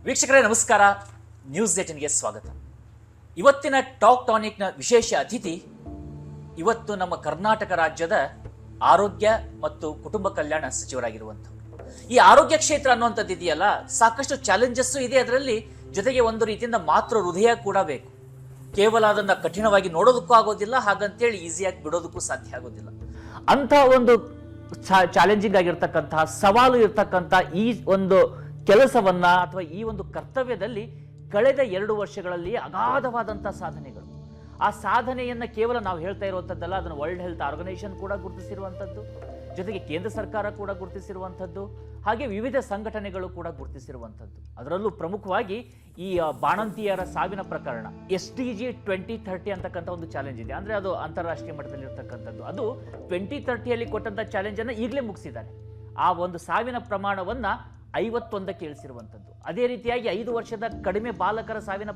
ವೀಕ್ಷಕರೇ ನಮಸ್ಕಾರ, ನ್ಯೂಸ್ 18ಗೆ ಸ್ವಾಗತ. ಇವತ್ತಿನ ಟಾಕ್ ಟಾನಿಕ್ನ ವಿಶೇಷ ಅತಿಥಿ ಇವತ್ತು ನಮ್ಮ ಕರ್ನಾಟಕ ರಾಜ್ಯದ ಆರೋಗ್ಯ ಮತ್ತು ಕುಟುಂಬ ಕಲ್ಯಾಣ ಸಚಿವರಾಗಿರುವಂಥವ್ರು. ಈ ಆರೋಗ್ಯ ಕ್ಷೇತ್ರ ಅನ್ನುವಂಥದ್ದು ಇದೆಯಲ್ಲ, ಸಾಕಷ್ಟು ಚಾಲೆಂಜಸ್ಸು ಇದೆ ಅದರಲ್ಲಿ, ಜೊತೆಗೆ ಒಂದು ರೀತಿಯಿಂದ ಮಾತೃ ಹೃದಯ ಕೂಡ ಬೇಕು. ಕೇವಲ ಅದನ್ನು ಕಠಿಣವಾಗಿ ನೋಡೋದಕ್ಕೂ ಆಗೋದಿಲ್ಲ, ಹಾಗಂತೇಳಿ ಈಸಿಯಾಗಿ ಬಿಡೋದಕ್ಕೂ ಸಾಧ್ಯ ಆಗೋದಿಲ್ಲ. ಅಂಥ ಒಂದು ಚಾಲೆಂಜಿಂಗ್ ಆಗಿರ್ತಕ್ಕಂತಹ, ಸವಾಲು ಇರ್ತಕ್ಕಂಥ ಈ ಒಂದು ಕೆಲಸವನ್ನ ಅಥವಾ ಈ ಒಂದು ಕರ್ತವ್ಯದಲ್ಲಿ ಕಳೆದ 2 ವರ್ಷಗಳಲ್ಲಿ ಅಗಾಧವಾದಂತಹ ಸಾಧನೆಗಳು. ಆ ಸಾಧನೆಯನ್ನ ಕೇವಲ ನಾವು ಹೇಳ್ತಾ ಇರುವಂಥದ್ದಲ್ಲ, ಅದನ್ನು ವರ್ಲ್ಡ್ ಹೆಲ್ತ್ ಆರ್ಗನೈಸೇಷನ್ ಕೂಡ ಗುರುತಿಸಿರುವಂಥದ್ದು, ಜೊತೆಗೆ ಕೇಂದ್ರ ಸರ್ಕಾರ ಕೂಡ ಗುರುತಿಸಿರುವಂಥದ್ದು, ಹಾಗೆ ವಿವಿಧ ಸಂಘಟನೆಗಳು ಕೂಡ ಗುರುತಿಸಿರುವಂಥದ್ದು. ಅದರಲ್ಲೂ ಪ್ರಮುಖವಾಗಿ ಈ ಬಾಣಂತಿಯರ ಸಾವಿನ ಪ್ರಕರಣ SDG 2030 ಅಂತಕ್ಕಂಥ ಒಂದು ಚಾಲೆಂಜ್ ಇದೆ. ಅಂದ್ರೆ ಅದು ಅಂತಾರಾಷ್ಟ್ರೀಯ ಮಟ್ಟದಲ್ಲಿ ಇರ್ತಕ್ಕಂಥದ್ದು. ಅದು 2030 ಕೊಟ್ಟಂತ ಚಾಲೆಂಜ್ ಅನ್ನ ಈಗಲೇ ಮುಗಿಸಿದ್ದಾರೆ. ಆ ಒಂದು ಸಾವಿನ ಪ್ರಮಾಣವನ್ನ 51ಕ್ಕೆ ಇಳಿಸಿರುವಂಥದ್ದು. ಅದೇ ರೀತಿಯಾಗಿ 5 ವರ್ಷದ ಕಡಿಮೆ ಬಾಲಕರ ಸಾವಿನ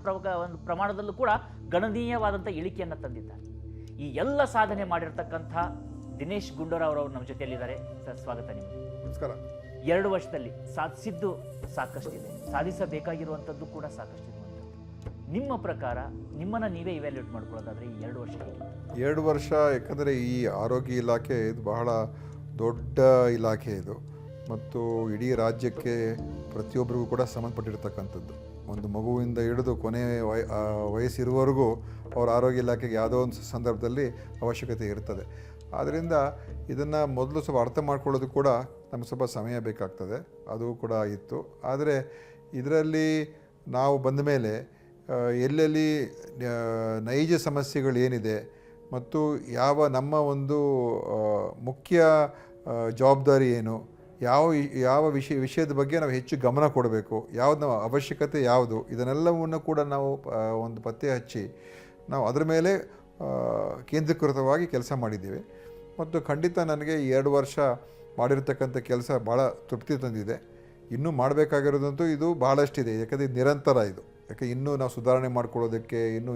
ಪ್ರಮಾಣದಲ್ಲೂ ಕೂಡ ಗಣನೀಯವಾದಂಥ ಇಳಿಕೆಯನ್ನು ತಂದಿದ್ದಾರೆ. ಈ ಎಲ್ಲ ಸಾಧನೆ ಮಾಡಿರ್ತಕ್ಕಂಥ ದಿನೇಶ್ ಗುಂಡೂರಾವ್ ಅವರು ನಮ್ಮ ಜೊತೆಯಲ್ಲಿದ್ದಾರೆ. ಸರ್, ಸ್ವಾಗತ ನಿಮಗೆ. ನಮಸ್ಕಾರ. 2 ವರ್ಷದಲ್ಲಿ ಸಾಧಿಸಿದ್ದು ಸಾಕಷ್ಟಿದೆ, ಸಾಧಿಸಬೇಕಾಗಿರುವಂಥದ್ದು ಕೂಡ ಸಾಕಷ್ಟಿರುವಂಥದ್ದು. ನಿಮ್ಮ ಪ್ರಕಾರ ನಿಮ್ಮನ್ನು ನೀವೇ ಇವ್ಯಾಲ್ಯೂಟ್ ಮಾಡ್ಕೊಳ್ಳೋದಾದ್ರೆ ಈ 2 ವರ್ಷ ಹೇಗೆ? 2 ವರ್ಷ, ಯಾಕಂದರೆ ಈ ಆರೋಗ್ಯ ಇಲಾಖೆ ಇದು ಬಹಳ ದೊಡ್ಡ ಇಲಾಖೆ ಇದು, ಮತ್ತು ಇಡೀ ರಾಜ್ಯಕ್ಕೆ ಪ್ರತಿಯೊಬ್ಬರಿಗೂ ಕೂಡ ಸಂಬಂಧಪಟ್ಟಿರ್ತಕ್ಕಂಥದ್ದು. ಒಂದು ಮಗುವಿಂದ ಹಿಡಿದು ಕೊನೆ ವಯಸ್ಸಿರುವವರೆಗೂ ಅವರ ಆರೋಗ್ಯ ಇಲಾಖೆಗೆ ಯಾವುದೋ ಒಂದು ಸಂದರ್ಭದಲ್ಲಿ ಅವಶ್ಯಕತೆ ಇರ್ತದೆ. ಆದ್ದರಿಂದ ಇದನ್ನು ಮೊದಲು ಸ್ವಲ್ಪ ಅರ್ಥ ಮಾಡ್ಕೊಳ್ಳೋದು ಕೂಡ ನಮಗೆ ಸ್ವಲ್ಪ ಸಮಯ ಬೇಕಾಗ್ತದೆ, ಅದು ಕೂಡ ಇತ್ತು. ಆದರೆ ಇದರಲ್ಲಿ ನಾವು ಬಂದ ಮೇಲೆ ಎಲ್ಲೆಲ್ಲಿ ನೈಜ ಸಮಸ್ಯೆಗಳು ಏನಿದೆ ಮತ್ತು ಯಾವ ನಮ್ಮ ಒಂದು ಮುಖ್ಯ ಜವಾಬ್ದಾರಿ ಏನು, ಯಾವ ವಿಷಯದ ಬಗ್ಗೆ ನಾವು ಹೆಚ್ಚು ಗಮನ ಕೊಡಬೇಕು, ಯಾವ್ದು ನಾವು ಅವಶ್ಯಕತೆ ಯಾವುದು, ಇದನ್ನೆಲ್ಲವನ್ನು ಕೂಡ ನಾವು ಒಂದು ಪತ್ತೆ ಹಚ್ಚಿ ನಾವು ಅದರ ಮೇಲೆ ಕೇಂದ್ರೀಕೃತವಾಗಿ ಕೆಲಸ ಮಾಡಿದ್ದೀವಿ. ಮತ್ತು ಖಂಡಿತ ನನಗೆ 2 ವರ್ಷ ಮಾಡಿರ್ತಕ್ಕಂಥ ಕೆಲಸ ಭಾಳ ತೃಪ್ತಿ ತಂದಿದೆ. ಇನ್ನೂ ಮಾಡಬೇಕಾಗಿರೋದಂತೂ ಇದು ಭಾಳಷ್ಟಿದೆ, ಯಾಕಂದರೆ ಇದು ನಿರಂತರ ಇದು. ಯಾಕೆ ಇನ್ನೂ ನಾವು ಸುಧಾರಣೆ ಮಾಡ್ಕೊಳ್ಳೋದಕ್ಕೆ, ಇನ್ನೂ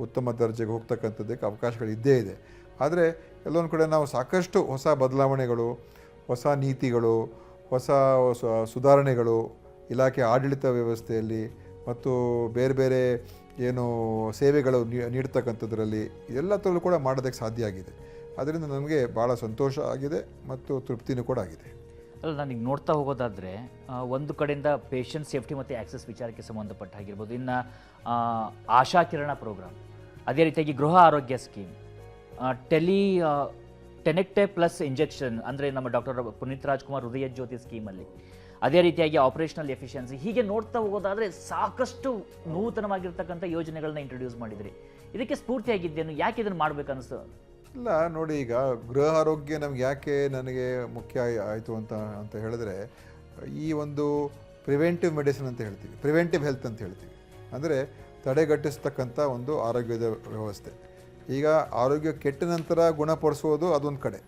ಉತ್ತಮ ದರ್ಜೆಗೆ ಹೋಗ್ತಕ್ಕಂಥದ್ದಕ್ಕೆ ಅವಕಾಶಗಳು ಇದ್ದೇ ಇದೆ. ಆದರೆ ಎಲ್ಲೊಂದು ಕಡೆ ನಾವು ಸಾಕಷ್ಟು ಹೊಸ ಬದಲಾವಣೆಗಳು, ಹೊಸ ನೀತಿಗಳು, ಹೊಸ ಸುಧಾರಣೆಗಳು ಇಲಾಖೆ ಆಡಳಿತ ವ್ಯವಸ್ಥೆಯಲ್ಲಿ ಮತ್ತು ಬೇರೆ ಬೇರೆ ಏನು ಸೇವೆಗಳು ನೀಡ್ತಕ್ಕಂಥದ್ರಲ್ಲಿ ಎಲ್ಲ ಥರಲ್ಲೂ ಕೂಡ ಮಾಡೋದಕ್ಕೆ ಸಾಧ್ಯ ಆಗಿದೆ. ಅದರಿಂದ ನನಗೆ ಭಾಳ ಸಂತೋಷ ಆಗಿದೆ ಮತ್ತು ತೃಪ್ತಿನೂ ಕೂಡ ಆಗಿದೆ. ಅಲ್ಲ, ನನಗೆ ನೋಡ್ತಾ ಹೋಗೋದಾದರೆ ಒಂದು ಕಡೆಯಿಂದ ಪೇಷಂಟ್ ಸೇಫ್ಟಿ ಮತ್ತು ಆಕ್ಸೆಸ್ ವಿಚಾರಕ್ಕೆ ಸಂಬಂಧಪಟ್ಟ ಆಗಿರ್ಬೋದು, ಇನ್ನು ಆಶಾಕಿರಣ ಪ್ರೋಗ್ರಾಮ್, ಅದೇ ರೀತಿಯಾಗಿ ಗೃಹ ಆರೋಗ್ಯ ಸ್ಕೀಮ್, ಟೆನೆಕ್ಟೆ ಪ್ಲಸ್ ಇಂಜೆಕ್ಷನ್ ಅಂದರೆ ನಮ್ಮ ಡಾಕ್ಟರ್ ಪುನೀತ್ ರಾಜ್ಕುಮಾರ್ ಹೃದಯ ಜ್ಯೋತಿ ಸ್ಕೀಮಲ್ಲಿ, ಅದೇ ರೀತಿಯಾಗಿ ಆಪರೇಷನಲ್ ಎಫಿಷಿಯನ್ಸಿ, ಹೀಗೆ ನೋಡ್ತಾ ಹೋಗೋದಾದರೆ ಸಾಕಷ್ಟು ನೂತನವಾಗಿರ್ತಕ್ಕಂಥ ಯೋಜನೆಗಳನ್ನ ಇಂಟ್ರೊಡ್ಯೂಸ್ ಮಾಡಿದ್ರಿ. ಇದಕ್ಕೆ ಸ್ಫೂರ್ತಿಯಾಗಿದ್ದೇನು? ಯಾಕೆ ಇದನ್ನು ಮಾಡಬೇಕನ್ನಿಸ್ತು? ಇಲ್ಲ ನೋಡಿ, ಈಗ ಗೃಹ ಆರೋಗ್ಯ ನಮ್ಗೆ ಯಾಕೆ ನನಗೆ ಮುಖ್ಯ ಆಯಿತು ಅಂತ ಹೇಳಿದ್ರೆ, ಈ ಒಂದು ಪ್ರಿವೆಂಟಿವ್ ಮೆಡಿಸಿನ್ ಅಂತ ಹೇಳ್ತೀವಿ, ಪ್ರಿವೆಂಟಿವ್ ಹೆಲ್ತ್ ಅಂತ ಹೇಳ್ತೀವಿ, ಅಂದರೆ ತಡೆಗಟ್ಟಿಸ್ತಕ್ಕಂಥ ಒಂದು ಆರೋಗ್ಯದ ವ್ಯವಸ್ಥೆ. ಈಗ ಆರೋಗ್ಯ ಕೆಟ್ಟ ನಂತರ ಗುಣಪಡಿಸೋದು ಅದೊಂದು ಕಡೆ,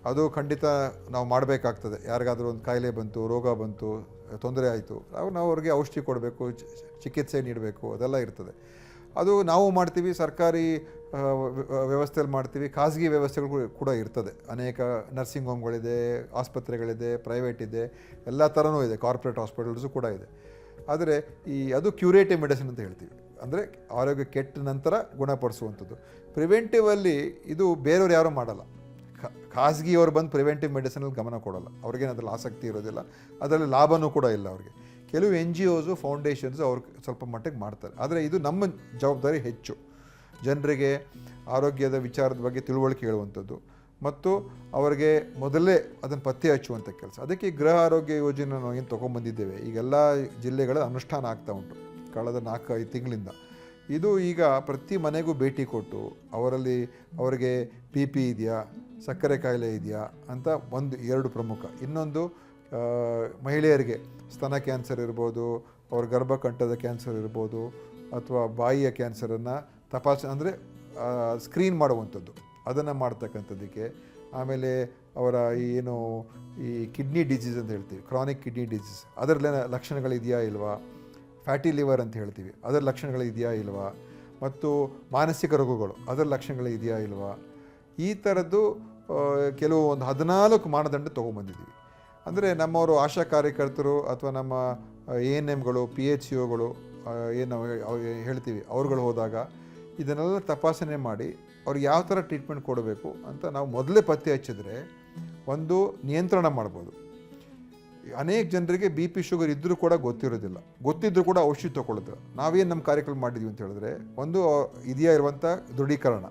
ಅದು ಖಂಡಿತ ನಾವು ಮಾಡಬೇಕಾಗ್ತದೆ. ಯಾರಿಗಾದರೂ ಒಂದು ಕಾಯಿಲೆ ಬಂತು, ರೋಗ ಬಂತು, ತೊಂದರೆ ಆಯಿತು, ನಾವು ಅವ್ರಿಗೆ ಔಷಧಿ ಕೊಡಬೇಕು, ಚಿಕಿತ್ಸೆ ನೀಡಬೇಕು, ಅದೆಲ್ಲ ಇರ್ತದೆ. ಅದು ನಾವು ಮಾಡ್ತೀವಿ, ಸರ್ಕಾರಿ ವ್ಯವಸ್ಥೆಯಲ್ಲಿ ಮಾಡ್ತೀವಿ, ಖಾಸಗಿ ವ್ಯವಸ್ಥೆಗಳು ಕೂಡ ಇರ್ತದೆ. ಅನೇಕ ನರ್ಸಿಂಗ್ ಹೋಮ್ಗಳಿದೆ, ಆಸ್ಪತ್ರೆಗಳಿದೆ, ಪ್ರೈವೇಟ್ ಇದೆ, ಎಲ್ಲ ಥರನೂ ಇದೆ, ಕಾರ್ಪೊರೇಟ್ ಹಾಸ್ಪಿಟಲ್ಸು ಕೂಡ ಇದೆ. ಆದರೆ ಅದು ಕ್ಯೂರೇಟಿವ್ ಮೆಡಿಸಿನ್ ಅಂತ ಹೇಳ್ತೀವಿ, ಅಂದರೆ ಆರೋಗ್ಯ ಕೆಟ್ಟ ನಂತರ ಗುಣಪಡಿಸುವಂಥದ್ದು. ಪ್ರಿವೆಂಟಿವಲ್ಲಿ ಇದು ಬೇರೆಯವ್ರು ಯಾರೂ ಮಾಡಲ್ಲ, ಖಾಸಗಿಯವರು ಬಂದು ಪ್ರಿವೆಂಟಿವ್ ಮೆಡಿಸಿನಲ್ಲಿ ಗಮನ ಕೊಡೋಲ್ಲ, ಅವ್ರಿಗೇನು ಅದರಲ್ಲಿ ಆಸಕ್ತಿ ಇರೋದಿಲ್ಲ, ಅದರಲ್ಲಿ ಲಾಭವೂ ಕೂಡ ಇಲ್ಲ ಅವ್ರಿಗೆ. ಕೆಲವು NGOಸು, ಫೌಂಡೇಶನ್ಸು ಅವ್ರು ಸ್ವಲ್ಪ ಮಟ್ಟಿಗೆ ಮಾಡ್ತಾರೆ. ಆದರೆ ಇದು ನಮ್ಮ ಜವಾಬ್ದಾರಿ ಹೆಚ್ಚು, ಜನರಿಗೆ ಆರೋಗ್ಯದ ವಿಚಾರದ ಬಗ್ಗೆ ತಿಳುವಳಿಕೆ ಹೇಳುವಂಥದ್ದು ಮತ್ತು ಅವರಿಗೆ ಮೊದಲೇ ಅದನ್ನು ಪತ್ತೆ ಹಚ್ಚುವಂಥ ಕೆಲಸ. ಅದಕ್ಕೆ ಗೃಹ ಆರೋಗ್ಯ ಯೋಜನೆ ನಾವು ಏನು ತೊಗೊಂಬಂದಿದ್ದೇವೆ, ಈಗೆಲ್ಲ ಜಿಲ್ಲೆಗಳ ಅನುಷ್ಠಾನ ಆಗ್ತಾ ಉಂಟು ಕಳೆದ 4-5 ತಿಂಗಳಿಂದ. ಇದು ಈಗ ಪ್ರತಿ ಮನೆಗೂ ಭೇಟಿ ಕೊಟ್ಟು ಅವರಿಗೆ PP ಇದೆಯಾ, ಸಕ್ಕರೆ ಕಾಯಿಲೆ ಇದೆಯಾ ಅಂತ 1-2 ಪ್ರಮುಖ. ಇನ್ನೊಂದು ಮಹಿಳೆಯರಿಗೆ ಸ್ತನ ಕ್ಯಾನ್ಸರ್ ಇರ್ಬೋದು, ಅವ್ರ ಗರ್ಭಕಂಠದ ಕ್ಯಾನ್ಸರ್ ಇರ್ಬೋದು, ಅಥವಾ ಬಾಯಿಯ ಕ್ಯಾನ್ಸರನ್ನು ಅಂದರೆ ಸ್ಕ್ರೀನ್ ಮಾಡುವಂಥದ್ದು, ಅದನ್ನು ಮಾಡ್ತಕ್ಕಂಥದ್ದಕ್ಕೆ. ಆಮೇಲೆ ಅವರ ಈ ಕಿಡ್ನಿ ಡಿಸೀಸ್ ಅಂತ ಹೇಳ್ತೀವಿ, ಕ್ರಾನಿಕ್ ಕಿಡ್ನಿ ಡಿಸೀಸ್, ಅದರಲ್ಲೇ ಲಕ್ಷಣಗಳಿದೆಯಾ ಇಲ್ವಾ, ಫ್ಯಾಟಿ ಲಿವರ್ ಅಂತ ಹೇಳ್ತೀವಿ, ಅದರ ಲಕ್ಷಣಗಳಿದೆಯಾ ಇಲ್ವಾ, ಮತ್ತು ಮಾನಸಿಕ ರೋಗಗಳು, ಅದರ ಲಕ್ಷಣಗಳಿದೆಯಾ ಇಲ್ವಾ, ಈ ಥರದ್ದು ಕೆಲವು ಒಂದು 14 ಮಾನದಂಡ ತೊಗೊಂಬಂದಿದ್ದೀವಿ. ಅಂದರೆ ನಮ್ಮವರು ಆಶಾ ಕಾರ್ಯಕರ್ತರು ಅಥವಾ ನಮ್ಮ ANMಗಳು PHCOಗಳು ಏನು ನಾವು ಹೇಳ್ತೀವಿ ಅವ್ರುಗಳು ಹೋದಾಗ ಇದನ್ನೆಲ್ಲ ತಪಾಸಣೆ ಮಾಡಿ ಅವ್ರಿಗೆ ಯಾವ ಥರ ಟ್ರೀಟ್ಮೆಂಟ್ ಕೊಡಬೇಕು ಅಂತ ನಾವು ಮೊದಲೇ ಪತ್ತೆ ಹಚ್ಚಿದ್ರೆ ಒಂದು ನಿಯಂತ್ರಣ ಮಾಡ್ಬೋದು. ಅನೇಕ ಜನರಿಗೆ BP ಶುಗರ್ ಇದ್ದರೂ ಕೂಡ ಗೊತ್ತಿರೋದಿಲ್ಲ, ಗೊತ್ತಿದ್ದರೂ ಕೂಡ ಔಷಧಿ ತೊಗೊಳ್ಳೋದು. ನಾವೇನು ನಮ್ಮ ಕಾರ್ಯಕ್ರಮ ಮಾಡಿದ್ವಿ ಅಂತ ಹೇಳಿದ್ರೆ, ಒಂದು ಇದೆಯಾ ಇರುವಂಥ ದೃಢೀಕರಣ,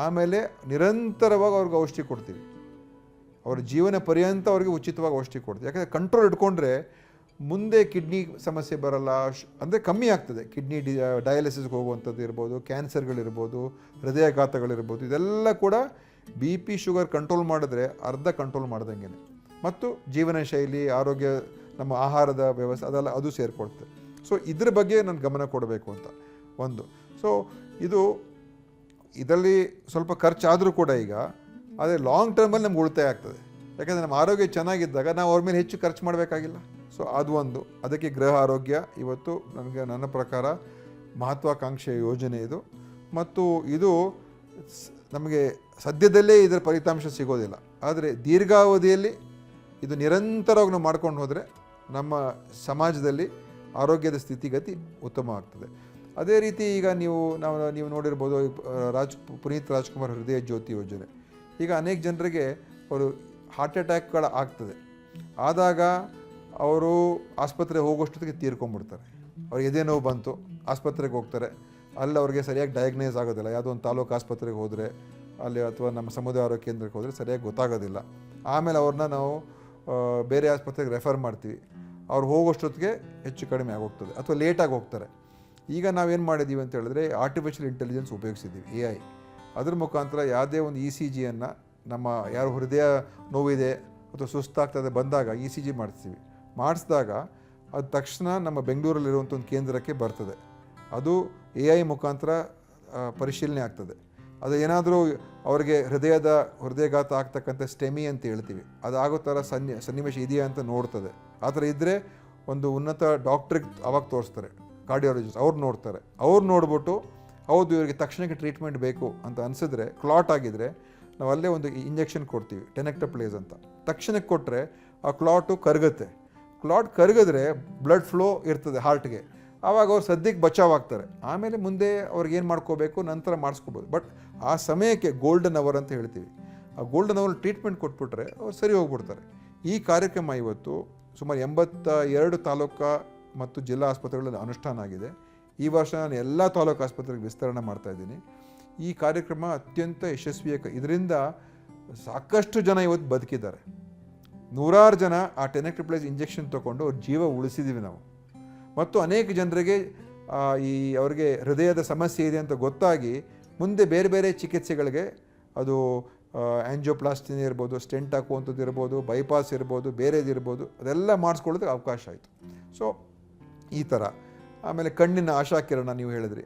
ಆಮೇಲೆ ನಿರಂತರವಾಗಿ ಅವ್ರಿಗೆ ಔಷಧಿ ಕೊಡ್ತೀವಿ. ಅವ್ರ ಜೀವನ ಪರ್ಯಂತ ಅವ್ರಿಗೆ ಉಚಿತವಾಗಿ ಔಷಧಿ ಕೊಡ್ತೀವಿ. ಯಾಕಂದರೆ ಕಂಟ್ರೋಲ್ ಇಟ್ಕೊಂಡ್ರೆ ಮುಂದೆ ಕಿಡ್ನಿ ಸಮಸ್ಯೆ ಬರಲ್ಲ, ಅಂದರೆ ಕಮ್ಮಿ ಆಗ್ತದೆ. ಕಿಡ್ನಿ ಡಯಾಲಿಸಿಸ್ಗೆ ಹೋಗುವಂಥದ್ದು ಇರ್ಬೋದು, ಕ್ಯಾನ್ಸರ್ಗಳಿರ್ಬೋದು, ಹೃದಯಾಘಾತಗಳಿರ್ಬೋದು, ಇದೆಲ್ಲ ಕೂಡ BP ಶುಗರ್ ಕಂಟ್ರೋಲ್ ಮಾಡಿದ್ರೆ ಅರ್ಧ ಕಂಟ್ರೋಲ್ ಮಾಡ್ದಂಗೆ. ಮತ್ತು ಜೀವನ ಶೈಲಿ, ಆರೋಗ್ಯ, ನಮ್ಮ ಆಹಾರದ ವ್ಯವಸ್ಥೆ ಅದೆಲ್ಲ ಅದು ಸೇರಿಕೊಡ್ತದೆ. ಸೊ ಇದ್ರ ಬಗ್ಗೆ ನಾನು ಗಮನ ಕೊಡಬೇಕು ಅಂತ ಒಂದು. ಸೊ ಇದರಲ್ಲಿ ಸ್ವಲ್ಪ ಖರ್ಚಾದರೂ ಕೂಡ ಈಗ, ಆದರೆ ಲಾಂಗ್ ಟರ್ಮಲ್ಲಿ ನಮ್ಗೆ ಉಳಿತಾಯ ಆಗ್ತದೆ. ಯಾಕಂದರೆ ನಮ್ಮ ಆರೋಗ್ಯ ಚೆನ್ನಾಗಿದ್ದಾಗ ನಾವು ಅವ್ರ ಮೇಲೆ ಹೆಚ್ಚು ಖರ್ಚು ಮಾಡಬೇಕಾಗಿಲ್ಲ. ಸೊ ಅದು ಒಂದು. ಅದಕ್ಕೆ ಗೃಹ ಆರೋಗ್ಯ ಇವತ್ತು ನನ್ನ ಪ್ರಕಾರ ಮಹತ್ವಾಕಾಂಕ್ಷೆಯ ಯೋಜನೆ ಇದು. ಮತ್ತು ಇದು ನಮಗೆ ಸದ್ಯದಲ್ಲೇ ಇದರ ಫಲಿತಾಂಶ ಸಿಗೋದಿಲ್ಲ, ಆದರೆ ದೀರ್ಘಾವಧಿಯಲ್ಲಿ ಇದು ನಿರಂತರವಾಗಿ ನಾವು ಮಾಡ್ಕೊಂಡು ಹೋದರೆ ನಮ್ಮ ಸಮಾಜದಲ್ಲಿ ಆರೋಗ್ಯದ ಸ್ಥಿತಿಗತಿ ಉತ್ತಮ ಆಗ್ತದೆ. ಅದೇ ರೀತಿ ಈಗ ನೀವು ನೋಡಿರ್ಬೋದು, ಪುನೀತ್ ರಾಜ್ಕುಮಾರ್ ಹೃದಯ ಜ್ಯೋತಿ ಯೋಜನೆ. ಈಗ ಅನೇಕ ಜನರಿಗೆ ಅವರು ಹಾರ್ಟ್ ಅಟ್ಯಾಕ್ಗಳು ಆಗ್ತದೆ. ಆದಾಗ ಅವರು ಆಸ್ಪತ್ರೆಗೆ ಹೋಗೋಷ್ಟೊತ್ತಿಗೆ ತೀರ್ಕೊಂಡ್ಬಿಡ್ತಾರೆ. ಅವ್ರಿಗೆ ಎದೆ ನೋವು ಬಂತು, ಆಸ್ಪತ್ರೆಗೆ ಹೋಗ್ತಾರೆ, ಅಲ್ಲಿ ಅವ್ರಿಗೆ ಸರಿಯಾಗಿ ಡಯಾಗ್ನೈಸ್ ಆಗೋದಿಲ್ಲ. ಯಾವುದೋ ಒಂದು ತಾಲೂಕು ಆಸ್ಪತ್ರೆಗೆ ಹೋದರೆ ಅಲ್ಲಿ, ಅಥವಾ ನಮ್ಮ ಸಮುದಾಯ ಆರೋಗ್ಯ ಕೇಂದ್ರಕ್ಕೆ ಹೋದರೆ ಸರಿಯಾಗಿ ಗೊತ್ತಾಗೋದಿಲ್ಲ. ಆಮೇಲೆ ಅವ್ರನ್ನ ನಾವು ಬೇರೆ ಆಸ್ಪತ್ರೆಗೆ ರೆಫರ್ ಮಾಡ್ತೀವಿ. ಅವ್ರು ಹೋಗೋಷ್ಟೊತ್ತಿಗೆ ಹೆಚ್ಚು ಕಡಿಮೆ ಆಗೋಗ್ತದೆ, ಅಥವಾ ಲೇಟಾಗಿ ಹೋಗ್ತಾರೆ. ಈಗ ನಾವೇನು ಮಾಡಿದ್ದೀವಿ ಅಂತ ಹೇಳಿದ್ರೆ, ಆರ್ಟಿಫಿಷಿಯಲ್ ಇಂಟೆಲಿಜೆನ್ಸ್ ಉಪಯೋಗಿಸಿದ್ದೀವಿ, AI. ಅದ್ರ ಮುಖಾಂತರ ಯಾವುದೇ ಒಂದು ECGಯನ್ನು ನಮ್ಮ ಯಾರು ಹೃದಯ ನೋವಿದೆ ಅಥವಾ ಸುಸ್ತಾಗ್ತದೆ ಬಂದಾಗ ECG ಮಾಡಿಸಿದಾಗ ಅದು ತಕ್ಷಣ ನಮ್ಮ ಬೆಂಗಳೂರಲ್ಲಿರುವಂಥ ಒಂದು ಕೇಂದ್ರಕ್ಕೆ ಬರ್ತದೆ. ಅದು AI ಮುಖಾಂತರ ಪರಿಶೀಲನೆ ಆಗ್ತದೆ. ಅದು ಏನಾದರೂ ಅವರಿಗೆ ಹೃದಯಘಾತ ಆಗ್ತಕ್ಕಂಥ ಸ್ಟೆಮಿ ಅಂತ ಹೇಳ್ತೀವಿ, ಅದು ಆಗೋ ಥರ ಸನ್ನಿವೇಶ ಇದೆಯಾ ಅಂತ ನೋಡ್ತದೆ. ಆ ಥರ ಇದ್ದರೆ ಒಂದು ಉನ್ನತ ಡಾಕ್ಟ್ರಿಗೆ ಅವಾಗ ತೋರಿಸ್ತಾರೆ, ಕಾರ್ಡಿಯಾಲಜಿಸ್ಟ್, ಅವ್ರು ನೋಡ್ತಾರೆ. ಅವ್ರು ನೋಡ್ಬಿಟ್ಟು ಹೌದು ಇವರಿಗೆ ತಕ್ಷಣಕ್ಕೆ ಟ್ರೀಟ್ಮೆಂಟ್ ಬೇಕು ಅಂತ ಅನಿಸಿದ್ರೆ, ಕ್ಲಾಟ್ ಆಗಿದ್ದರೆ ನಾವು ಅಲ್ಲೇ ಒಂದು ಇಂಜೆಕ್ಷನ್ ಕೊಡ್ತೀವಿ, ಟೆನೆಕ್ಟಪ್ಲೇಸ್ ಅಂತ. ತಕ್ಷಣಕ್ಕೆ ಕೊಟ್ಟರೆ ಆ ಕ್ಲಾಟು ಕರಗುತ್ತೆ. ಕ್ಲಾಟ್ ಕರಗಿದ್ರೆ ಬ್ಲಡ್ ಫ್ಲೋ ಇರ್ತದೆ ಹಾರ್ಟ್ಗೆ, ಆವಾಗ ಅವ್ರು ಸದ್ಯಕ್ಕೆ ಬಚಾವಾಗ್ತಾರೆ. ಆಮೇಲೆ ಮುಂದೆ ಅವ್ರಿಗೆ ಏನು ಮಾಡ್ಕೋಬೇಕು ನಂತರ ಮಾಡಿಸ್ಕೋಬೋದು. ಬಟ್ ಆ ಸಮಯಕ್ಕೆ ಗೋಲ್ಡನ್ ಅವರ್ ಅಂತ ಹೇಳ್ತೀವಿ, ಆ ಗೋಲ್ಡನ್ ಅವರ್ ಟ್ರೀಟ್ಮೆಂಟ್ ಕೊಟ್ಬಿಟ್ರೆ ಅವ್ರು ಸರಿ ಹೋಗ್ಬಿಡ್ತಾರೆ. ಈ ಕಾರ್ಯಕ್ರಮ ಇವತ್ತು ಸುಮಾರು 82 ತಾಲೂಕು ಮತ್ತು ಜಿಲ್ಲಾ ಆಸ್ಪತ್ರೆಗಳಲ್ಲಿ ಅನುಷ್ಠಾನ ಆಗಿದೆ. ಈ ವರ್ಷ ನಾನು ಎಲ್ಲ ತಾಲೂಕು ಆಸ್ಪತ್ರೆಗೆ ವಿಸ್ತರಣೆ ಮಾಡ್ತಾಯಿದ್ದೀನಿ. ಈ ಕಾರ್ಯಕ್ರಮ ಅತ್ಯಂತ ಯಶಸ್ವಿಯಾಗಿ, ಇದರಿಂದ ಸಾಕಷ್ಟು ಜನ ಇವತ್ತು ಬದುಕಿದ್ದಾರೆ. ನೂರಾರು ಜನ ಆ ಟೆನೆಕ್ಟಪ್ಲೇಸ್ ಇಂಜೆಕ್ಷನ್ ತೊಗೊಂಡು ಅವ್ರ ಜೀವ ಉಳಿಸಿದ್ದೀವಿ ನಾವು. ಮತ್ತು ಅನೇಕ ಜನರಿಗೆ ಅವ್ರಿಗೆ ಹೃದಯದ ಸಮಸ್ಯೆ ಇದೆ ಅಂತ ಗೊತ್ತಾಗಿ ಮುಂದೆ ಬೇರೆ ಬೇರೆ ಚಿಕಿತ್ಸೆಗಳಿಗೆ, ಅದು ಆ್ಯಂಜಿಯೋಪ್ಲಾಸ್ಟಿನೇ ಇರ್ಬೋದು, ಸ್ಟೆಂಟ್ ಹಾಕುವಂಥದ್ದು ಇರ್ಬೋದು, ಬೈಪಾಸ್ ಇರ್ಬೋದು, ಬೇರೆದಿರ್ಬೋದು, ಅದೆಲ್ಲ ಮಾಡಿಸ್ಕೊಳ್ಳೋದಕ್ಕೆ ಅವಕಾಶ ಆಯಿತು. ಸೊ ಈ ಥರ. ಆಮೇಲೆ ಕಣ್ಣಿನ ಆಶಾಕಿರಣ ನೀವು ಹೇಳಿದ್ರಿ.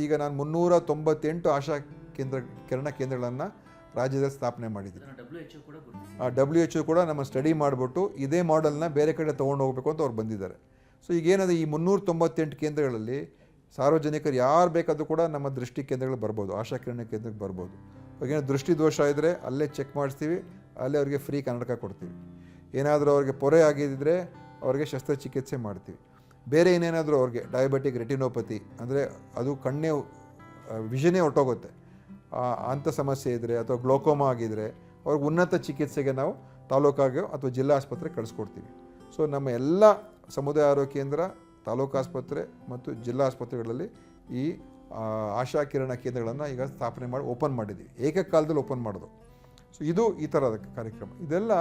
ಈಗ ನಾನು 398 ಕಿರಣ ಕೇಂದ್ರಗಳನ್ನು ರಾಜ್ಯದಲ್ಲಿ ಸ್ಥಾಪನೆ ಮಾಡಿದ್ದೀನಿ. WHO ಕೂಡ ನಮ್ಮ ಸ್ಟಡಿ ಮಾಡಿಬಿಟ್ಟು ಇದೇ ಮಾಡೆಲ್ನ ಬೇರೆ ಕಡೆ ತೊಗೊಂಡು ಹೋಗಬೇಕು ಅಂತ ಅವ್ರು ಬಂದಿದ್ದಾರೆ. ಸೊ ಈಗೇನದು, ಈ 398 ಕೇಂದ್ರಗಳಲ್ಲಿ ಸಾರ್ವಜನಿಕರು ಯಾರು ಬೇಕಾದರೂ ಕೂಡ ನಮ್ಮ ದೃಷ್ಟಿ ಕೇಂದ್ರಗಳು ಬರ್ಬೋದು, ಆಶಾಕಿರಣ ಕೇಂದ್ರಕ್ಕೆ ಬರ್ಬೋದು. ಇವಾಗೇನು ದೃಷ್ಟಿ ದೋಷ ಇದ್ದರೆ ಅಲ್ಲೇ ಚೆಕ್ ಮಾಡಿಸ್ತೀವಿ, ಅಲ್ಲೇ ಅವ್ರಿಗೆ ಫ್ರೀ ಕನ್ನಡಕ ಕೊಡ್ತೀವಿ. ಏನಾದರೂ ಅವ್ರಿಗೆ ಪೊರೆ ಆಗಿದ್ದರೆ ಅವ್ರಿಗೆ ಶಸ್ತ್ರಚಿಕಿತ್ಸೆ ಮಾಡ್ತೀವಿ. ಬೇರೆ ಏನೇನಾದರೂ ಅವ್ರಿಗೆ ಡಯಾಬಿಟಿಕ್ ರೆಟಿನೋಪತಿ, ಅಂದರೆ ಅದು ಕಣ್ಣೇ ವಿಷನೇ ಹೊರಟೋಗುತ್ತೆ, ಅಂಥ ಸಮಸ್ಯೆ ಇದ್ದರೆ, ಅಥವಾ ಗ್ಲೋಕೋಮಾ ಆಗಿದ್ದರೆ ಅವ್ರಿಗೆ ಉನ್ನತ ಚಿಕಿತ್ಸೆಗೆ ನಾವು ತಾಲೂಕಾಗೆ ಅಥವಾ ಜಿಲ್ಲಾ ಆಸ್ಪತ್ರೆಗೆ ಕಳಿಸ್ಕೊಡ್ತೀವಿ. ಸೊ ನಮ್ಮ ಎಲ್ಲ ಸಮುದಾಯ ಆರೋಗ್ಯ ಕೇಂದ್ರ, ತಾಲೂಕು ಆಸ್ಪತ್ರೆ ಮತ್ತು ಜಿಲ್ಲಾ ಆಸ್ಪತ್ರೆಗಳಲ್ಲಿ ಈ ಆಶಾಕಿರಣ ಕೇಂದ್ರಗಳನ್ನು ಈಗ ಸ್ಥಾಪನೆ ಮಾಡಿ ಓಪನ್ ಮಾಡಿದ್ದೀವಿ, ಏಕಕಾಲದಲ್ಲಿ ಓಪನ್ ಮಾಡೋದು. ಸೊ ಇದು ಈ ಥರದ ಕಾರ್ಯಕ್ರಮ. ಇದೆಲ್ಲ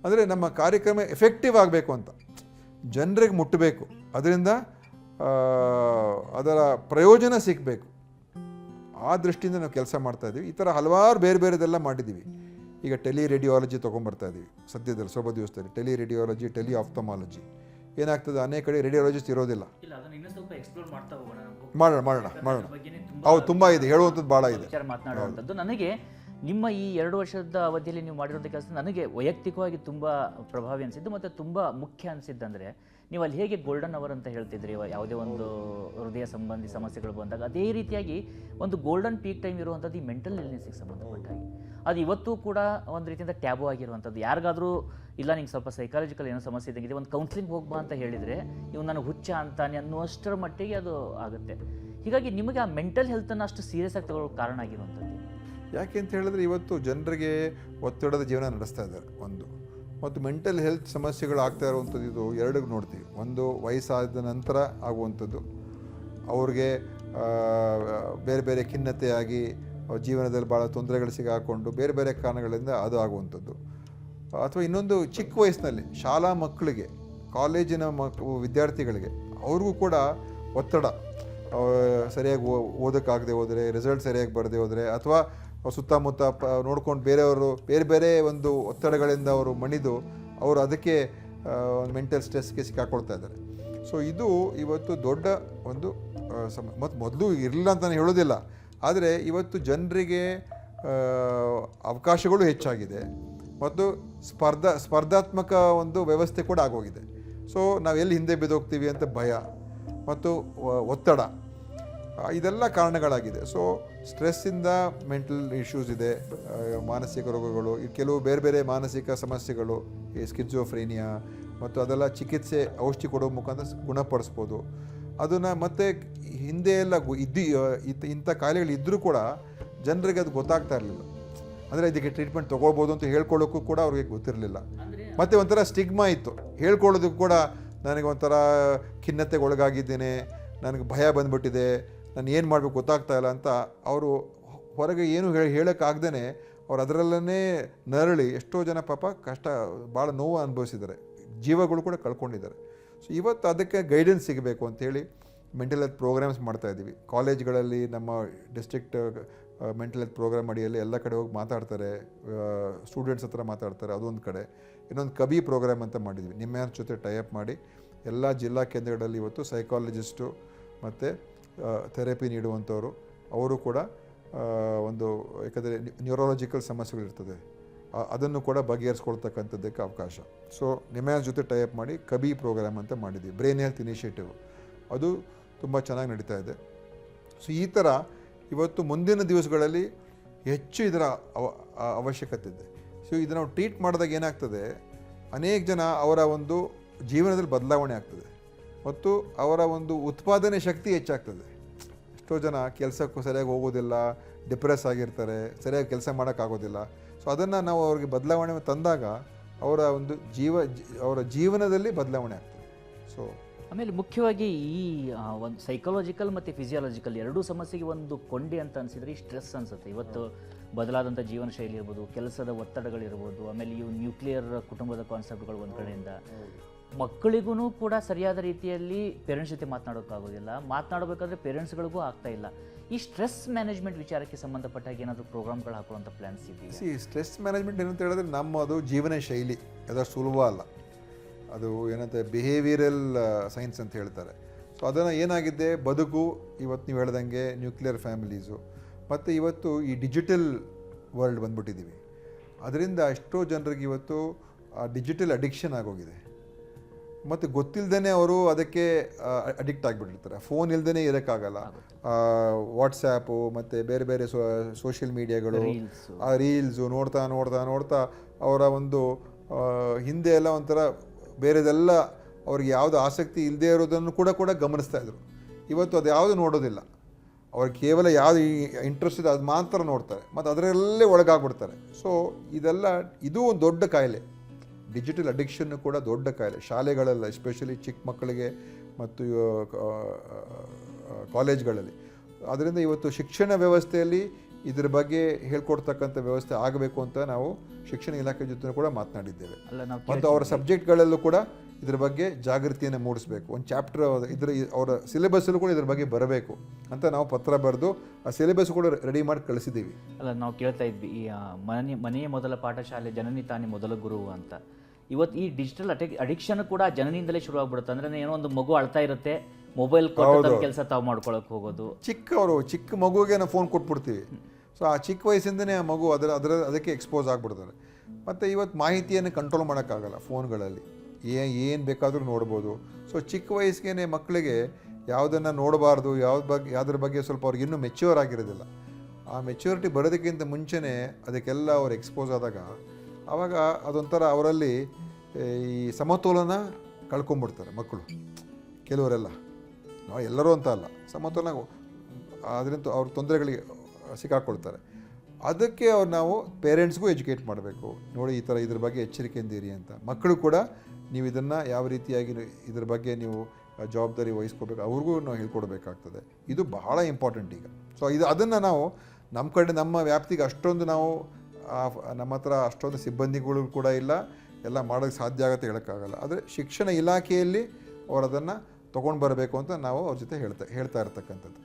ಅಂದರೆ ನಮ್ಮ ಕಾರ್ಯಕ್ರಮ ಎಫೆಕ್ಟಿವ್ ಆಗಬೇಕು ಅಂತ, ಜನರಿಗೆ ಮುಟ್ಟಬೇಕು, ಅದರಿಂದ ಅದರ ಪ್ರಯೋಜನ ಸಿಗಬೇಕು, ಆ ದೃಷ್ಟಿಯಿಂದ ನಾವು ಕೆಲಸ ಮಾಡ್ತಾಯಿದ್ದೀವಿ. ಈ ಥರ ಹಲವಾರು ಬೇರೆ ಬೇರೆದೆಲ್ಲ ಮಾಡಿದ್ದೀವಿ. ಈಗ ರೇಡಿಯಾಲಜಿ ತೊಗೊಂಬರ್ತಾಯಿದ್ದೀವಿ ಸದ್ಯದಲ್ಲಿ, ಸ್ವಲ್ಪ ದಿವಸದಲ್ಲಿ ರೇಡಿಯಾಲಜಿ, ಆಫ್ಥಮಾಲಜಿ. ಏನಾಗ್ತದೆ, ಅನೇಕ ಕಡೆ ರೇಡಿಯಾಲಜಿಸ್ಟ್ ಇರೋದಿಲ್ಲ. ಮಾಡೋಣ. ಹೌದು, ತುಂಬ ಇದೆ, ಹೇಳುವಂಥದ್ದು ಭಾಳ ಇದೆ. ಮಾತನಾಡುವಂಥದ್ದು ನನಗೆ ನಿಮ್ಮ ಈ 2 ವರ್ಷದ ಅವಧಿಯಲ್ಲಿ ನೀವು ಮಾಡಿರುವಂಥ ಕೆಲಸ ನನಗೆ ವೈಯಕ್ತಿಕವಾಗಿ ತುಂಬ ಪ್ರಭಾವಿ ಅನಿಸಿದ್ದು ಮತ್ತು ತುಂಬ ಮುಖ್ಯ ಅನಿಸಿದ್ದಂದರೆ, ನೀವು ಅಲ್ಲಿ ಹೇಗೆ ಗೋಲ್ಡನ್ ಅವರ್ ಅಂತ ಹೇಳ್ತಿದ್ರಿ, ಯಾವುದೇ ಒಂದು ಹೃದಯ ಸಂಬಂಧಿ ಸಮಸ್ಯೆಗಳು ಬಂದಾಗ ಅದೇ ರೀತಿಯಾಗಿ ಒಂದು ಗೋಲ್ಡನ್ ಪೀಕ್ ಟೈಮ್ ಇರುವಂಥದ್ದು ಈ ಮೆಂಟಲ್ ಇಲ್ನೆಸ್ಗೆ ಸಂಬಂಧಪಟ್ಟ ಹಾಗೆ ಅದು ಇವತ್ತು ಕೂಡ ಒಂದು ರೀತಿಯಿಂದ ಟ್ಯಾಬು ಆಗಿರುವಂಥದ್ದು. ಯಾರಿಗಾದರೂ ಇಲ್ಲ ನಿಂಗೆ ಸ್ವಲ್ಪ ಸೈಕಾಲಜಿಕಲ್ ಏನೋ ಸಮಸ್ಯೆ ಇದ್ದಂಗಿದೆ, ಒಂದು ಕೌನ್ಸಿಲಿಂಗ್ ಹೋಗ್ಬಾ ಅಂತ ಹೇಳಿದರೆ ಇವು ನನಗೆ ಹುಚ್ಚ ಅಂತಾನೆ ಅನ್ನುವಷ್ಟರ ಮಟ್ಟಿಗೆ ಅದು ಆಗುತ್ತೆ. ಹೀಗಾಗಿ ನಿಮಗೆ ಆ ಮೆಂಟಲ್ ಹೆಲ್ತನ್ನು ಅಷ್ಟು ಸೀರಿಯಸ್ ಆಗಿ ತಗೊಳ್ಳೋ ಕಾರಣ ಆಗಿರುವಂಥದ್ದು ಯಾಕೆ ಅಂತ ಹೇಳಿದ್ರೆ ಇವತ್ತು ಜನರಿಗೆ ಒತ್ತಡದ ಜೀವನ ನಡೆಸ್ತಾ ಇದ್ದಾರೆ ಒಂದು, ಮತ್ತು ಮೆಂಟಲ್ ಹೆಲ್ತ್ ಸಮಸ್ಯೆಗಳು ಆಗ್ತಾ ಇರುವಂಥದ್ದು ಇದು ಎರಡಿಗೆ ನೋಡ್ತೀವಿ. ಒಂದು ವಯಸ್ಸಾದ ನಂತರ ಆಗುವಂಥದ್ದು, ಅವ್ರಿಗೆ ಬೇರೆ ಬೇರೆ ಖಿನ್ನತೆಯಾಗಿ ಜೀವನದಲ್ಲಿ ಭಾಳ ತೊಂದರೆಗಳು ಸಿಗಾಕೊಂಡು ಬೇರೆ ಬೇರೆ ಕಾರಣಗಳಿಂದ ಅದು ಆಗುವಂಥದ್ದು. ಅಥವಾ ಇನ್ನೊಂದು ಚಿಕ್ಕ ವಯಸ್ಸಿನಲ್ಲಿ ಶಾಲಾ ಮಕ್ಕಳಿಗೆ, ಕಾಲೇಜಿನ ವಿದ್ಯಾರ್ಥಿಗಳಿಗೆ ಅವ್ರಿಗೂ ಕೂಡ ಒತ್ತಡ, ಸರಿಯಾಗಿ ಓದೋಕ್ಕಾಗದೆ ಹೋದರೆ, ರಿಸಲ್ಟ್ ಸರಿಯಾಗಿ ಬರದೆ ಹೋದರೆ, ಅಥವಾ ಸುತ್ತಮುತ್ತ ನೋಡ್ಕೊಂಡು ಬೇರೆಯವರು ಬೇರೆ ಬೇರೆ ಒಂದು ಒತ್ತಡಗಳಿಂದ ಅವರು ಮಣಿದು ಅವರು ಅದಕ್ಕೆ ಮೆಂಟಲ್ ಸ್ಟ್ರೆಸ್ಗೆ ಸಿಕ್ಕಾಕೊಳ್ತಾ ಇದ್ದಾರೆ. ಸೊ ಇದು ಇವತ್ತು ದೊಡ್ಡ ಒಂದು ಮತ್ತು ಮೊದಲು ಇರಲಿಲ್ಲ ಅಂತ ನಾನು ಹೇಳೋದಿಲ್ಲ, ಆದರೆ ಇವತ್ತು ಜನರಿಗೆ ಅವಕಾಶಗಳು ಹೆಚ್ಚಾಗಿದೆ ಮತ್ತು ಸ್ಪರ್ಧಾತ್ಮಕ ಒಂದು ವ್ಯವಸ್ಥೆ ಕೂಡ ಆಗೋಗಿದೆ. ಸೊ ನಾವೆಲ್ಲಿ ಹಿಂದೆ ಬಿದ್ದೋಗ್ತೀವಿ ಅಂತ ಭಯ ಮತ್ತು ಒತ್ತಡ, ಇದೆಲ್ಲ ಕಾರಣಗಳಾಗಿದೆ. ಸೊ ಸ್ಟ್ರೆಸ್ಸಿಂದ ಮೆಂಟಲ್ ಇಶ್ಯೂಸ್ ಇದೆ, ಮಾನಸಿಕ ರೋಗಗಳು, ಕೆಲವು ಬೇರೆ ಬೇರೆ ಮಾನಸಿಕ ಸಮಸ್ಯೆಗಳು, ಈ ಸ್ಕಿಜೋಫ್ರೇನಿಯಾ ಮತ್ತು ಅದೆಲ್ಲ ಚಿಕಿತ್ಸೆ ಔಷಧಿ ಕೊಡೋ ಮುಖಾಂತರ ಗುಣಪಡಿಸ್ಬೋದು. ಅದನ್ನು ಮತ್ತೆ ಹಿಂದೆ ಎಲ್ಲ ಇಂಥ ಕಾಯಿಲೆಗಳಿದ್ದರೂ ಕೂಡ ಜನರಿಗೆ ಅದು ಗೊತ್ತಾಗ್ತಾ ಇರಲಿಲ್ಲ. ಅಂದರೆ ಇದಕ್ಕೆ ಟ್ರೀಟ್ಮೆಂಟ್ ತೊಗೊಳ್ಬೋದು ಅಂತ ಹೇಳ್ಕೊಳ್ಳೋಕ್ಕೂ ಕೂಡ ಅವ್ರಿಗೆ ಗೊತ್ತಿರಲಿಲ್ಲ. ಮತ್ತು ಒಂಥರ ಸ್ಟಿಗ್ಮಾ ಇತ್ತು, ಹೇಳ್ಕೊಳ್ಳೋದಕ್ಕೂ ಕೂಡ ನನಗೆ ಒಂಥರ ಖಿನ್ನತೆಗೆ ಒಳಗಾಗಿದ್ದೇನೆ, ನನಗೆ ಭಯ ಬಂದುಬಿಟ್ಟಿದೆ, ನಾನು ಏನು ಮಾಡಬೇಕು ಗೊತ್ತಾಗ್ತಾ ಇಲ್ಲ ಅಂತ ಅವರು ಹೊರಗೆ ಏನು ಹೇಳೋಕ್ಕಾಗ್ದೇ ಅವ್ರು ಅದರಲ್ಲೇ ನರಳಿ ಎಷ್ಟೋ ಜನ ಪಾಪ ಕಷ್ಟ, ಭಾಳ ನೋವು ಅನುಭವಿಸಿದ್ದಾರೆ, ಜೀವಗಳು ಕೂಡ ಕಳ್ಕೊಂಡಿದ್ದಾರೆ. ಸೊ ಇವತ್ತು ಅದಕ್ಕೆ ಗೈಡೆನ್ಸ್ ಸಿಗಬೇಕು ಅಂಥೇಳಿ ಮೆಂಟಲ್ ಹೆಲ್ತ್ ಪ್ರೋಗ್ರಾಮ್ಸ್ ಮಾಡ್ತಾಯಿದ್ದೀವಿ. ಕಾಲೇಜ್ಗಳಲ್ಲಿ ನಮ್ಮ ಡಿಸ್ಟ್ರಿಕ್ಟ್ ಮೆಂಟಲ್ ಹೆಲ್ತ್ ಪ್ರೋಗ್ರಾಮ್ ಅಡಿಯಲ್ಲಿ ಎಲ್ಲ ಕಡೆ ಹೋಗಿ ಮಾತಾಡ್ತಾರೆ, ಸ್ಟೂಡೆಂಟ್ಸ್ ಹತ್ರ ಮಾತಾಡ್ತಾರೆ. ಅದೊಂದು ಕಡೆ. ಇನ್ನೊಂದು ಕಬಿ ಪ್ರೋಗ್ರಾಮ್ ಅಂತ ಮಾಡಿದ್ವಿ, ನಿಮ್ಮ ಜೊತೆ ಟೈಅಪ್ ಮಾಡಿ ಎಲ್ಲ ಜಿಲ್ಲಾ ಕೇಂದ್ರಗಳಲ್ಲಿ ಇವತ್ತು ಸೈಕಾಲಜಿಸ್ಟು ಮತ್ತು ಥೆರಪಿ ನೀಡುವಂಥವ್ರು ಅವರು ಕೂಡ ಒಂದು, ಯಾಕಂದರೆ ನ್ಯೂರಾಲಜಿಕಲ್ ಸಮಸ್ಯೆಗಳಿರ್ತದೆ, ಅದನ್ನು ಕೂಡ ಬಗೆಹರಿಸ್ಕೊಳ್ತಕ್ಕಂಥದ್ದಕ್ಕೆ ಅವಕಾಶ. ಸೊ ನಿಮ್ಮ ಜೊತೆ ಟೈಅಪ್ ಮಾಡಿ ಕಬಿ ಪ್ರೋಗ್ರಾಮ್ ಅಂತ ಮಾಡಿದ್ವಿ, ಬ್ರೈನ್ ಹೆಲ್ತ್ ಇನಿಷಿಯೇಟಿವ್. ಅದು ತುಂಬ ಚೆನ್ನಾಗಿ ನಡೀತಾ ಇದೆ. ಸೊ ಈ ಥರ ಇವತ್ತು ಮುಂದಿನ ದಿವಸಗಳಲ್ಲಿ ಹೆಚ್ಚು ಇದರ ಅವಶ್ಯಕತೆ ಇದೆ. ಸೊ ಇದನ್ನು ನಾವು ಟ್ರೀಟ್ ಮಾಡಿದಾಗ ಏನಾಗ್ತದೆ, ಅನೇಕ ಜನ ಅವರ ಒಂದು ಜೀವನದಲ್ಲಿ ಬದಲಾವಣೆ ಆಗ್ತದೆ ಮತ್ತು ಅವರ ಒಂದು ಉತ್ಪಾದನೆ ಶಕ್ತಿ ಹೆಚ್ಚಾಗ್ತದೆ. ಎಷ್ಟೋ ಜನ ಕೆಲಸಕ್ಕೂ ಸರಿಯಾಗಿ ಹೋಗೋದಿಲ್ಲ, ಡಿಪ್ರೆಸ್ ಆಗಿರ್ತಾರೆ, ಸರಿಯಾಗಿ ಕೆಲಸ ಮಾಡೋಕ್ಕಾಗೋದಿಲ್ಲ. ಸೊ ಅದನ್ನು ನಾವು ಅವ್ರಿಗೆ ಬದಲಾವಣೆ ತಂದಾಗ ಅವರ ಒಂದು ಅವರ ಜೀವನದಲ್ಲಿ ಬದಲಾವಣೆ ಆಗ್ತದೆ. ಸೊ ಆಮೇಲೆ ಮುಖ್ಯವಾಗಿ ಈ ಒಂದು ಸೈಕಾಲಜಿಕಲ್ ಮತ್ತು ಫಿಸಿಯಾಲಜಿಕಲ್ ಎರಡೂ ಸಮಸ್ಯೆಗೆ ಒಂದು ಕೊಂಡಿ ಅಂತ ಅನಿಸಿದರೆ ಈ ಸ್ಟ್ರೆಸ್ ಅನಿಸುತ್ತೆ. ಇವತ್ತು ಬದಲಾದಂಥ ಜೀವನ ಶೈಲಿ ಇರ್ಬೋದು, ಕೆಲಸದ ಒತ್ತಡಗಳಿರ್ಬೋದು, ಆಮೇಲೆ ಇವು ನ್ಯೂಕ್ಲಿಯರ್ ಕುಟುಂಬದ ಕಾನ್ಸೆಪ್ಟ್ಗಳು ಒಂದು ಕಡೆಯಿಂದ, ಮಕ್ಕಳಿಗೂ ಕೂಡ ಸರಿಯಾದ ರೀತಿಯಲ್ಲಿ ಪೇರೆಂಟ್ಸ್ ಜೊತೆ ಮಾತನಾಡೋಕ್ಕಾಗೋದಿಲ್ಲ, ಮಾತನಾಡಬೇಕಾದ್ರೆ ಪೇರೆಂಟ್ಸ್ಗಳಿಗೂ ಆಗ್ತಾ ಇಲ್ಲ. ಈ ಸ್ಟ್ರೆಸ್ ಮ್ಯಾನೇಜ್ಮೆಂಟ್ ವಿಚಾರಕ್ಕೆ ಸಂಬಂಧಪಟ್ಟಾಗ ಏನಾದರೂ ಪ್ರೋಗ್ರಾಮ್ಗಳು ಹಾಕುವಂಥ ಪ್ಲ್ಯಾನ್ಸ್ ಇದೆಯಾ? ಸ್ಟ್ರೆಸ್ ಮ್ಯಾನೇಜ್ಮೆಂಟ್ ಏನಂತ ಹೇಳಿದ್ರೆ ನಮ್ಮದು ಜೀವನ ಶೈಲಿ, ಅದಷ್ಟು ಸುಲಭ ಅಲ್ಲ. ಅದು ಏನಂತ ಬಿಹೇವಿಯರಲ್ ಸೈನ್ಸ್ ಅಂತ ಹೇಳ್ತಾರೆ. ಸೊ ಅದನ್ನು ಏನಾಗಿದೆ, ಬದುಕು ಇವತ್ತು ನೀವು ಹೇಳ್ದಂಗೆ ನ್ಯೂಕ್ಲಿಯರ್ ಫ್ಯಾಮಿಲೀಸು ಮತ್ತು ಇವತ್ತು ಈ ಡಿಜಿಟಲ್ ವರ್ಲ್ಡ್ ಬಂದ್ಬಿಟ್ಟಿದ್ದೀವಿ. ಅದರಿಂದ ಎಷ್ಟೋ ಜನರಿಗೆ ಇವತ್ತು ಆ ಡಿಜಿಟಲ್ ಅಡಿಕ್ಷನ್ ಆಗೋಗಿದೆ ಮತ್ತು ಗೊತ್ತಿಲ್ಲದೇ ಅವರು ಅದಕ್ಕೆ ಅಡಿಕ್ಟ್ ಆಗಿಬಿಟ್ಟಿರ್ತಾರೆ. ಫೋನ್ ಇಲ್ಲದೇ ಇರೋಕ್ಕಾಗಲ್ಲ. ವಾಟ್ಸ್ಯಾಪು ಮತ್ತು ಬೇರೆ ಬೇರೆ ಸೋಷಿಯಲ್ ಮೀಡಿಯಾಗಳು, ಆ ರೀಲ್ಸು ನೋಡ್ತಾ ನೋಡ್ತಾ ನೋಡ್ತಾ ಅವರ ಒಂದು ಹಿಂದೆ ಎಲ್ಲ ಒಂಥರ ಬೇರೆದೆಲ್ಲ ಅವ್ರಿಗೆ ಯಾವುದು ಆಸಕ್ತಿ ಇಲ್ಲದೆ ಇರೋದನ್ನು ಕೂಡ ಗಮನಿಸ್ತಾ ಇದ್ರು. ಇವತ್ತು ಅದು ಯಾವುದು ನೋಡೋದಿಲ್ಲ, ಅವ್ರಿಗೆ ಕೇವಲ ಯಾವುದು ಇಂಟ್ರೆಸ್ಟ್ ಇದೆ ಅದು ಮಾತ್ರ ನೋಡ್ತಾರೆ ಮತ್ತು ಅದರಲ್ಲೇ ಒಳಗಾಗ್ಬಿಡ್ತಾರೆ. ಸೊ ಇದು ಒಂದು ದೊಡ್ಡ ಕಾಯಿಲೆ. ಡಿಜಿಟಲ್ ಅಡಿಕ್ಷನ್ನು ಕೂಡ ದೊಡ್ಡ ಕಾಯಿಲೆ. ಶಾಲೆಗಳೆಲ್ಲ ಎಸ್ಪೆಷಲಿ ಚಿಕ್ಕ ಮಕ್ಕಳಿಗೆ ಮತ್ತು ಕಾಲೇಜ್ಗಳಲ್ಲಿ. ಅದರಿಂದ ಇವತ್ತು ಶಿಕ್ಷಣ ವ್ಯವಸ್ಥೆಯಲ್ಲಿ ಇದ್ರ ಬಗ್ಗೆ ಹೇಳ್ಕೊಡ್ತಕ್ಕಂಥ ವ್ಯವಸ್ಥೆ ಆಗಬೇಕು ಅಂತ ನಾವು ಶಿಕ್ಷಣ ಇಲಾಖೆ ಜೊತೆ ಕೂಡ ಮಾತನಾಡಿದ್ದೇವೆ. ಮತ್ತು ಅವರ ಸಬ್ಜೆಕ್ಟ್ಗಳಲ್ಲೂ ಕೂಡ ಇದ್ರ ಬಗ್ಗೆ ಜಾಗೃತಿಯನ್ನು ಮೂಡಿಸಬೇಕು. ಒಂದು ಚಾಪ್ಟರ್ ಅವರ ಸಿಲೆಬಸ್ಸಲ್ಲೂ ಕೂಡ ಇದ್ರ ಬಗ್ಗೆ ಬರಬೇಕು ಅಂತ ನಾವು ಪತ್ರ ಬರೆದು ಆ ಸಿಲೆಬಸ್ ಕೂಡ ರೆಡಿ ಮಾಡಿ ಕಳಿಸಿದ್ದೀವಿ. ನಾವು ಕೇಳ್ತಾ ಇದ್ವಿ, ಈ ಮನೆಯ ಮೊದಲ ಪಾಠಶಾಲೆ, ಜನನಿ ತಾನೇ ಮೊದಲ ಗುರು ಅಂತ. ಇವತ್ತು ಈ ಡಿಜಿಟಲ್ ಅಡಿಕ್ಷನ್ ಕೂಡ ಜನನಿಂದಲೇ ಶುರುವಾಗ್ಬಿಡುತ್ತೆ. ಅಂದರೆ ಏನೋ ಒಂದು ಮಗು ಅಳ್ತಾ ಇರುತ್ತೆ, ಮೊಬೈಲ್ ಕೊಟ್ಟು ಕೆಲಸ ತಾವು ಮಾಡ್ಕೊಳಕ್ಕೆ ಹೋಗೋದು. ಚಿಕ್ಕ ಮಗುವಿಗೆ ನಾವು ಫೋನ್ ಕೊಟ್ಬಿಡ್ತೀವಿ. ಸೊ ಆ ಚಿಕ್ಕ ವಯಸ್ಸಿಂದನೇ ಆ ಮಗು ಅದಕ್ಕೆ ಎಕ್ಸ್ಪೋಸ್ ಆಗಿಬಿಡ್ತಾರೆ. ಮತ್ತು ಇವತ್ತು ಮಾಹಿತಿಯನ್ನು ಕಂಟ್ರೋಲ್ ಮಾಡೋಕ್ಕಾಗಲ್ಲ ಫೋನ್ಗಳಲ್ಲಿ. ಏನು ಬೇಕಾದರೂ ನೋಡ್ಬೋದು. ಸೊ ಚಿಕ್ಕ ವಯಸ್ಸಿಗೆ ಮಕ್ಕಳಿಗೆ ಯಾವುದನ್ನು ನೋಡಬಾರ್ದು, ಯಾವುದ್ರ ಬಗ್ಗೆ ಸ್ವಲ್ಪ ಅವ್ರಿಗೆ ಇನ್ನೂ ಮೆಚ್ಯೂರ್ ಆಗಿರೋದಿಲ್ಲ. ಆ ಮೆಚ್ಯೂರಿಟಿ ಬರೋದಕ್ಕಿಂತ ಮುಂಚೆನೇ ಅದಕ್ಕೆಲ್ಲ ಅವ್ರು ಎಕ್ಸ್ಪೋಸ್ ಆದಾಗ ಆವಾಗ ಅದೊಂಥರ ಅವರಲ್ಲಿ ಈ ಸಮತೋಲನ ಕಳ್ಕೊಂಬಿಡ್ತಾರೆ ಮಕ್ಕಳು. ಕೆಲವರೆಲ್ಲ, ನಾವು ಎಲ್ಲರೂ ಅಂತ ಅಲ್ಲ, ಸಮತೋಲನ ಅದರಿಂದ ಅವ್ರ ತೊಂದರೆಗಳಿಗೆ ಸಿಕ್ಕಾಕ್ಕೊಳ್ತಾರೆ. ಅದಕ್ಕೆ ನಾವು ಪೇರೆಂಟ್ಸ್ಗೂ ಎಜುಕೇಟ್ ಮಾಡಬೇಕು. ನೋಡಿ ಈ ಥರ ಇದ್ರ ಬಗ್ಗೆ ಎಚ್ಚರಿಕೆಯಿಂದಿರಿ ಅಂತ. ಮಕ್ಕಳು ಕೂಡ ನೀವು ಇದನ್ನು ಯಾವ ರೀತಿಯಾಗಿ ಇದ್ರ ಬಗ್ಗೆ ನೀವು ಜವಾಬ್ದಾರಿ ವಹಿಸ್ಕೋಬೇಕು ಅವ್ರಿಗೂ ನಾವು ಹೇಳ್ಕೊಡ್ಬೇಕಾಗ್ತದೆ. ಇದು ಬಹಳ ಇಂಪಾರ್ಟೆಂಟ್ ಈಗ. ಸೊ ಅದನ್ನು ನಾವು ನಮ್ಮ ಕಡೆ ನಮ್ಮ ವ್ಯಾಪ್ತಿಗೆ ಅಷ್ಟೊಂದು ನಾವು ನಮ್ಮ ಹತ್ರ ಅಷ್ಟೊಂದು ಸಿಬ್ಬಂದಿಗಳು ಕೂಡ ಇಲ್ಲ, ಎಲ್ಲ ಮಾಡೋಕ್ಕೆ ಸಾಧ್ಯ ಆಗುತ್ತೆ ಹೇಳೋಕ್ಕಾಗಲ್ಲ. ಆದರೆ ಶಿಕ್ಷಣ ಇಲಾಖೆಯಲ್ಲಿ ಅವರು ಅದನ್ನು ತೊಗೊಂಡು ಬರಬೇಕು ಅಂತ ನಾವು ಅವ್ರ ಜೊತೆ ಹೇಳ್ತಾ ಇರ್ತಕ್ಕಂಥದ್ದು.